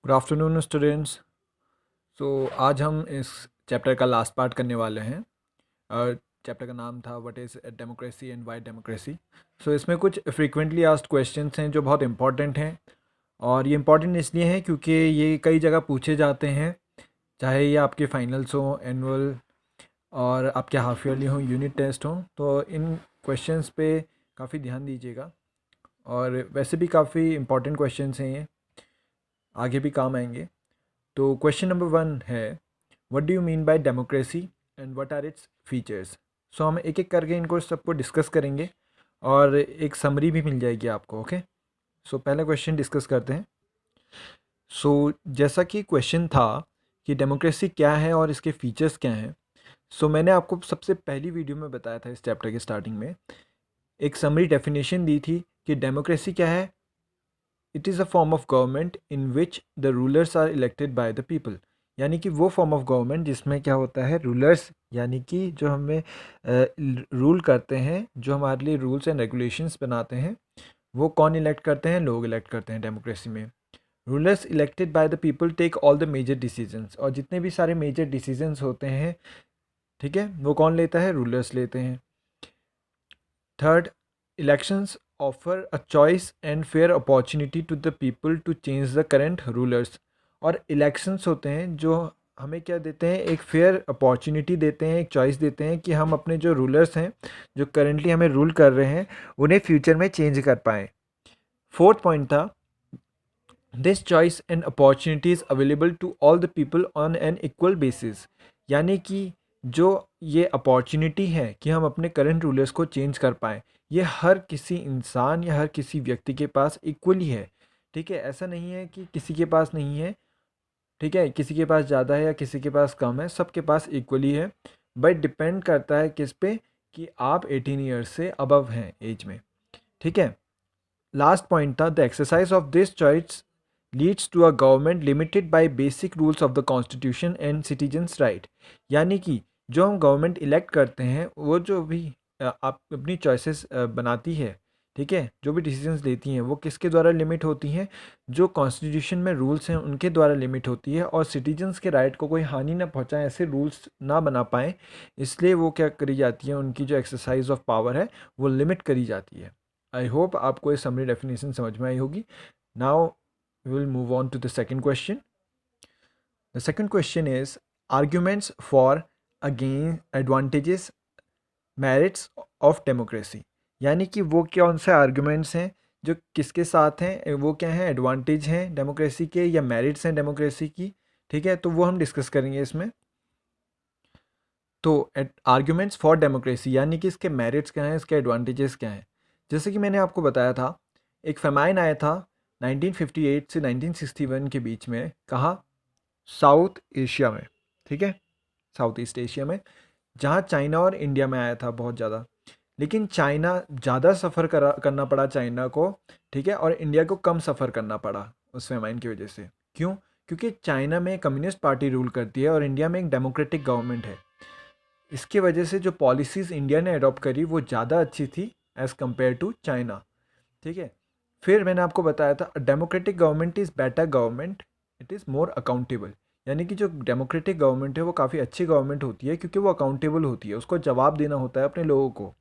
Good afternoon students. आज हम इस चैप्टर का लास्ट पार्ट करने वाले हैं। चैप्टर का नाम था what is democracy and Y democracy. इसमें कुछ फ्रीक्वेंटली आस्क्ड क्वेश्चंस हैं जो बहुत इंपॉर्टेंट हैं, और ये इंपॉर्टेंट इसलिए हैं क्योंकि ये कई जगह पूछे जाते हैं, चाहे ये आपके फाइनल्स हों, एनुअल और आपके हाफ ईयरली हों, यूनिट टेस्ट हों। तो इन क्वेश्चंस पे काफ़ी ध्यान दीजिएगा, और वैसे भी काफ़ी इंपॉर्टेंट क्वेश्चंस हैं, ये आगे भी काम आएंगे। तो क्वेश्चन नंबर 1 है, what do you mean by democracy and what are its features. हम एक एक करके इनको सबको डिस्कस करेंगे, और एक समरी भी मिल जाएगी आपको। ओके, पहला क्वेश्चन डिस्कस करते हैं। जैसा कि क्वेश्चन था कि डेमोक्रेसी क्या है और इसके फीचर्स क्या हैं, मैंने आपको सबसे पहली वीडियो में बताया था, इस चैप्टर के स्टार्टिंग में एक समरी डेफिनेशन दी थी कि डेमोक्रेसी क्या है। It is a form of government in which the rulers are elected by the people. यानी कि वो फॉर्म ऑफ गवर्नमेंट जिसमें क्या होता है, रूलर्स यानी कि जो हमें रूल करते हैं, जो हमारे लिए रूल्स एंड रेगुलेशंस बनाते हैं, वो कौन इलेक्ट करते हैं? लोग इलेक्ट करते हैं डेमोक्रेसी में। Rulers elected by the people take all the major decisions, और जितने भी सारे मेजर डिसीजंस होते हैं, ठीक है, वो कौन लेता है? रूलर्स लेते हैं। Third, elections offer a choice and fair opportunity to the people to change the current rulers. और इलेक्शंस होते हैं जो हमें क्या देते हैं? एक फेयर अपॉर्चुनिटी देते हैं, एक चॉइस देते हैं कि हम अपने जो रूलर्स हैं, जो करंटली हमें रूल कर रहे हैं, उन्हें फ्यूचर में चेंज कर पाएँ। फोर्थ पॉइंट था, this choice and opportunities available to all the people on an equal basis. यानी कि जो ये अपॉर्चुनिटी है कि हम अपने करंट रूलर्स को चेंज कर पाएँ, ये हर किसी इंसान या हर किसी व्यक्ति के पास इक्वली है। ठीक है, ऐसा नहीं है कि किसी के पास नहीं है, ठीक है, किसी के पास ज़्यादा है या किसी के पास कम है, सबके पास इक्वली है। बट डिपेंड करता है किस पे, कि आप 18 ईयर्स से अबव हैं एज में। ठीक है, लास्ट पॉइंट था, the exercise of this choice leads to a government limited by basic rules of the constitution and citizens right. यानी कि जो हम गवर्नमेंट इलेक्ट करते हैं, वो जो भी आप अपनी चॉइसेस बनाती है, ठीक है, जो भी डिसीजंस लेती हैं, वो किसके द्वारा लिमिट होती हैं? जो कॉन्स्टिट्यूशन में रूल्स हैं उनके द्वारा लिमिट होती है, और सिटीजन्स के राइट को कोई हानि ना पहुंचाए, ऐसे रूल्स ना बना पाएँ, इसलिए वो क्या करी जाती है, उनकी जो एक्सरसाइज ऑफ पावर है वो लिमिट करी जाती है। आई होप आपको ये समरी डेफिनेशन समझ में आई होगी। Now we will move on to the second question. The second question is arguments for again advantages merits of democracy. यानी कि वो कौन से आर्ग्यूमेंट्स हैं जो किसके साथ हैं, वो क्या हैं? एडवांटेज हैं डेमोक्रेसी के, या मेरिट्स हैं डेमोक्रेसी की। ठीक है, तो वो हम डिस्कस करेंगे इसमें। तो आर्ग्यूमेंट्स फॉर डेमोक्रेसी यानी कि इसके मेरिट्स क्या हैं, इसके एडवांटेजेस क्या हैं। जैसे कि मैंने आपको बताया था, एक फेमाइन आया था 1958 से 1961 के बीच में, कहाँ? साउथ एशिया में, ठीक है, साउथ ईस्ट एशिया में, जहाँ चाइना और इंडिया में आया था बहुत ज़्यादा। लेकिन चाइना ज़्यादा सफ़र करना पड़ा चाइना को, ठीक है, और इंडिया को कम सफ़र करना पड़ा उस फेमाइन की वजह से। क्यों? क्योंकि चाइना में कम्युनिस्ट पार्टी रूल करती है और इंडिया में एक डेमोक्रेटिक गवर्नमेंट है। इसकी वजह से जो पॉलिसीज़ इंडिया ने अडॉप्ट करी वो ज़्यादा अच्छी थी एज़ कम्पेयर टू चाइना। ठीक है, फिर मैंने आपको बताया था, democratic government is better government, it is more accountable. यानी कि जो डेमोक्रेटिक गवर्नमेंट है वो काफ़ी अच्छी गवर्नमेंट होती है, क्योंकि वो अकाउंटेबल होती है, उसको जवाब देना होता है अपने लोगों को।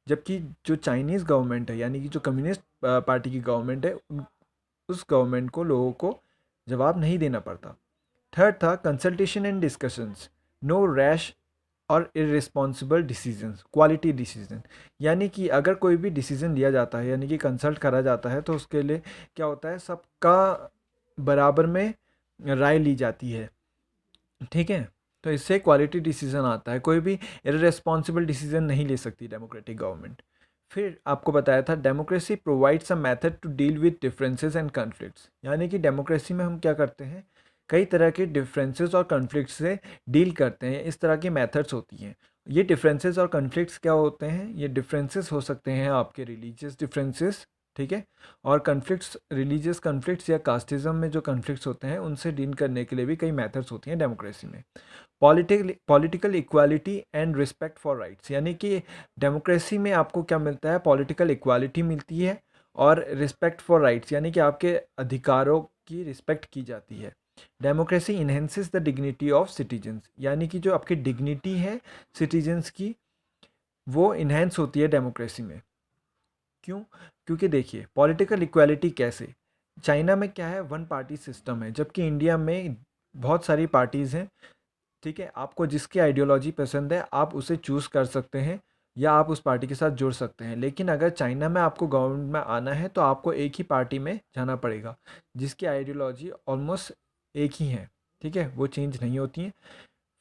जबकि जो चाइनीज़ गवर्नमेंट है, यानी कि जो कम्युनिस्ट पार्टी की गवर्नमेंट है, उस गवर्नमेंट को लोगों को जवाब नहीं देना पड़ता। थर्ड था consultation and discussions, no rash और इररिस्पॉन्सिबल डिसीजंस, क्वालिटी डिसीजन। यानी कि अगर कोई भी डिसीजन लिया जाता है, यानी कि कंसल्ट करा जाता है, तो उसके लिए क्या होता है, सबका बराबर में राय ली जाती है। ठीक है, तो इससे क्वालिटी डिसीजन आता है, कोई भी इररिस्पॉन्सिबल डिसीजन नहीं ले सकती डेमोक्रेटिक गवर्नमेंट। फिर आपको बताया था, democracy provides a method to deal with differences and conflicts. यानी कि डेमोक्रेसी में हम क्या करते हैं, कई तरह के डिफरेंसेस और कन्फ्लिक्ट्स से डील करते हैं, इस तरह की मेथड्स होती हैं। ये डिफरेंसेस और कन्फ्लिक्ट्स क्या होते हैं? ये डिफरेंसेस हो सकते हैं आपके रिलीजियस डिफरेंसेस, ठीक है, और कन्फ्लिक्ट्स, रिलीजियस कन्फ्लिक्ट्स या कास्टिज्म में जो कन्फ्लिक्ट्स होते हैं, उनसे डील करने के लिए भी कई मेथड्स होती हैं डेमोक्रेसी में। Political equality and respect for rights. यानी कि डेमोक्रेसी में आपको क्या मिलता है? पॉलिटिकल इक्वालिटी मिलती है, और रिस्पेक्ट फॉर राइट्स, यानी कि आपके अधिकारों की रिस्पेक्ट की जाती है। Democracy enhances the dignity of citizens, यानी कि जो आपकी डिग्निटी है सिटीजन्स की वो इन्हेंस होती है डेमोक्रेसी में। क्यों? क्योंकि देखिए पॉलिटिकल इक्वालिटी कैसे, चाइना में क्या है, वन पार्टी सिस्टम है, जबकि इंडिया में बहुत सारी पार्टीज़ हैं। ठीक है, आपको जिसकी आइडियोलॉजी पसंद है आप उसे चूज़ कर सकते हैं या आप उस पार्टी के साथ जुड़ सकते हैं। लेकिन अगर चाइना में आपको गवर्नमेंट में आना है तो आपको एक ही पार्टी में जाना पड़ेगा जिसकी आइडियोलॉजी ऑलमोस्ट एक ही है। ठीक है, वो चेंज नहीं होती हैं।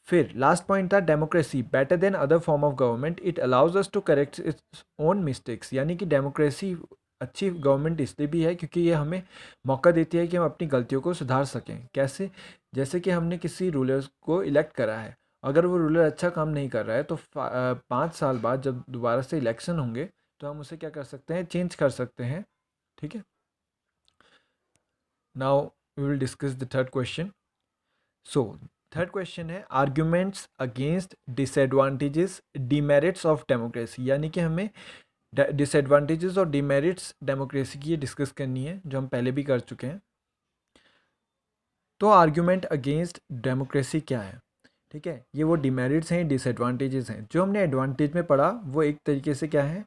फिर लास्ट पॉइंट था democracy better than other form of government, it allows us to correct its own mistakes, यानी कि डेमोक्रेसी अच्छी गवर्नमेंट इसलिए भी है क्योंकि ये हमें मौका देती है कि हम अपनी गलतियों को सुधार सकें। कैसे? जैसे कि हमने किसी रूलर को इलेक्ट करा है, अगर वो रूलर अच्छा काम नहीं कर रहा है तो 5 साल बाद जब दोबारा से इलेक्शन होंगे तो हम उसे क्या कर सकते हैं, चेंज कर सकते हैं। ठीक है, now we will discuss the third question. So third question है arguments against disadvantages demerits of democracy, यानी कि हमें डिसएडवांटेजेस और डीमेरिट्स डेमोक्रेसी की ये डिस्कस करनी है जो हम पहले भी कर चुके हैं। तो आर्ग्यूमेंट अगेंस्ट डेमोक्रेसी क्या है? ठीक है, ये वो डिमेरिट्स हैं, डिसएडवांटेजेस हैं। जो हमने एडवांटेज में पढ़ा वो एक तरीके से क्या है,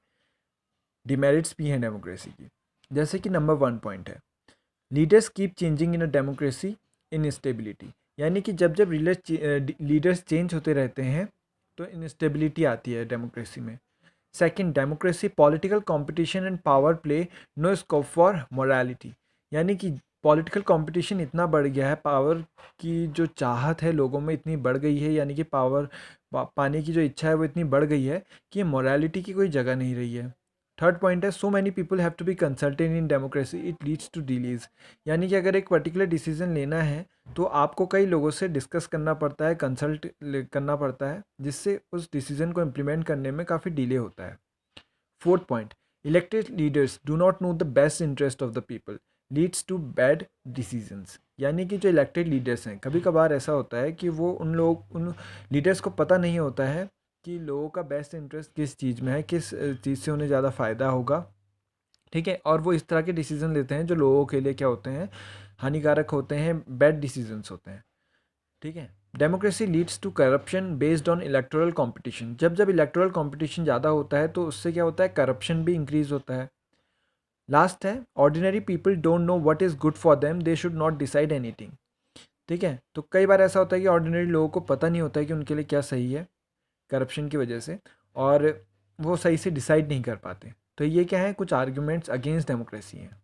डिमेरिट्स भी हैं डेमोक्रेसी की। जैसे कि नंबर 1 पॉइंट है leaders keep changing in a democracy instability, यानी कि जब जब लीडर्स चेंज होते रहते हैं तो इनस्टेबिलिटी आती है डेमोक्रेसी में। Second, democracy political competition and power play no scope for morality, यानी कि पॉलिटिकल कंपटीशन इतना बढ़ गया है, पावर की जो चाहत है लोगों में इतनी बढ़ गई है, यानी कि पावर पाने की जो इच्छा है वो इतनी बढ़ गई है कि मोरालिटी की कोई जगह नहीं रही है। थर्ड पॉइंट है so many people have to be consulted in democracy it leads to delays, यानी कि अगर एक पर्टिकुलर डिसीजन लेना है तो आपको कई लोगों से डिस्कस करना पड़ता है, कंसल्ट करना पड़ता है, जिससे उस डिसीजन को इम्प्लीमेंट करने में काफ़ी डिले होता है। Fourth point, elected leaders do not know the best interest of the people leads to bad decisions, यानी कि जो इलेक्टेड लीडर्स हैं कभी कभार ऐसा होता है कि वो उन लीडर्स को पता नहीं होता है कि लोगों का बेस्ट इंटरेस्ट किस चीज़ में है, किस चीज़ से उन्हें ज़्यादा फ़ायदा होगा। ठीक है, और वो इस तरह के डिसीजन लेते हैं जो लोगों के लिए क्या होते हैं, हानिकारक होते हैं, बैड डिसीजंस होते हैं। ठीक है, democracy leads to corruption based on electoral competition, जब जब इलेक्टोरल कंपटीशन ज़्यादा होता है तो उससे क्या होता है, करप्शन भी इंक्रीज होता है। लास्ट है ordinary people don't know what is good for them they should not decide anything. ठीक है, तो कई बार ऐसा होता है कि ऑर्डिनरी लोगों को पता नहीं होता है कि उनके लिए क्या सही है करप्शन की वजह से, और वो सही से डिसाइड नहीं कर पाते। तो ये क्या है, कुछ आर्ग्यूमेंट्स अगेंस्ट डेमोक्रेसी हैं।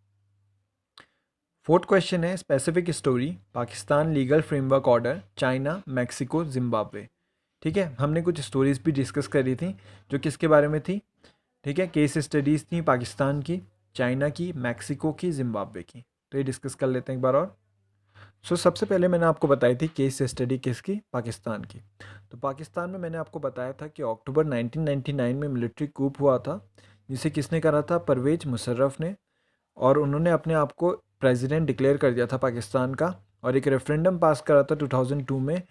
फोर्थ क्वेश्चन है specific story Pakistan legal framework order China Mexico Zimbabwe. ठीक है, हमने कुछ स्टोरीज भी डिस्कस करी थी जो किसके बारे में थी। ठीक है, केस स्टडीज़ थी पाकिस्तान की, चाइना की, मैक्सिको की, जिम्बाब्वे की। तो ये डिस्कस कर लेते हैं एक बार और। सबसे पहले मैंने आपको बताई थी केस स्टडी किसकी, पाकिस्तान की। तो पाकिस्तान में मैंने आपको बताया था कि अक्टूबर 1999 में मिलिट्री कूप हुआ था, जिसे किसने करा था, परवेज मुशर्रफ ने, और उन्होंने अपने आप को प्रेसिडेंट डिक्लेयर कर दिया था पाकिस्तान का, और एक रेफरेंडम पास करा था 2002 में,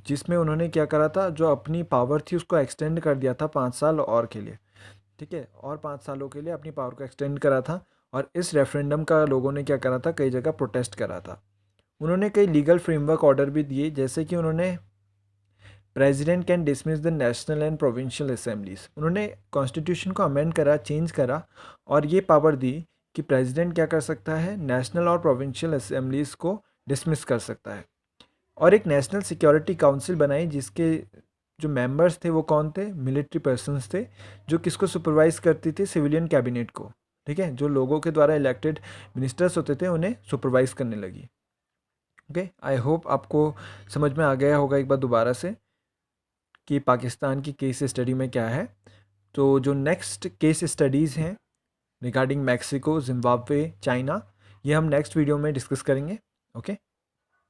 जिसमें उन्होंने क्या करा था, जो अपनी पावर थी उसको एक्सटेंड कर दिया था 5 साल और के लिए। ठीक है, और 5 सालों के लिए अपनी पावर को एक्सटेंड करा था, और इस रेफरेंडम का लोगों ने क्या करा था, कई जगह प्रोटेस्ट करा था। उन्होंने कई लीगल फ्रेमवर्क ऑर्डर भी दिए, जैसे कि उन्होंने president can dismiss the national and provincial assemblies, उन्होंने कॉन्स्टिट्यूशन को अमेंड करा, चेंज करा, और ये पावर दी कि प्रेसिडेंट क्या कर सकता है, नेशनल और प्रोविंशियल असेंबलीज को डिसमिस कर सकता है। और एक नेशनल सिक्योरिटी काउंसिल बनाई जिसके जो मेंबर्स थे वो कौन थे, मिलिट्री पर्सन्स थे, जो किसको सुपरवाइज करती थी, सिविलियन कैबिनेट को। ठीक है, जो लोगों के द्वारा इलेक्टेड मिनिस्टर्स होते थे उन्हें सुपरवाइज करने लगी। ओके, आई होप आपको समझ में आ गया होगा एक बार दोबारा से कि पाकिस्तान की केस स्टडी में क्या है। तो जो नेक्स्ट केस स्टडीज़ हैं रिगार्डिंग मैक्सिको, जिम्बाब्वे, चाइना, ये हम नेक्स्ट वीडियो में डिस्कस करेंगे। ओके।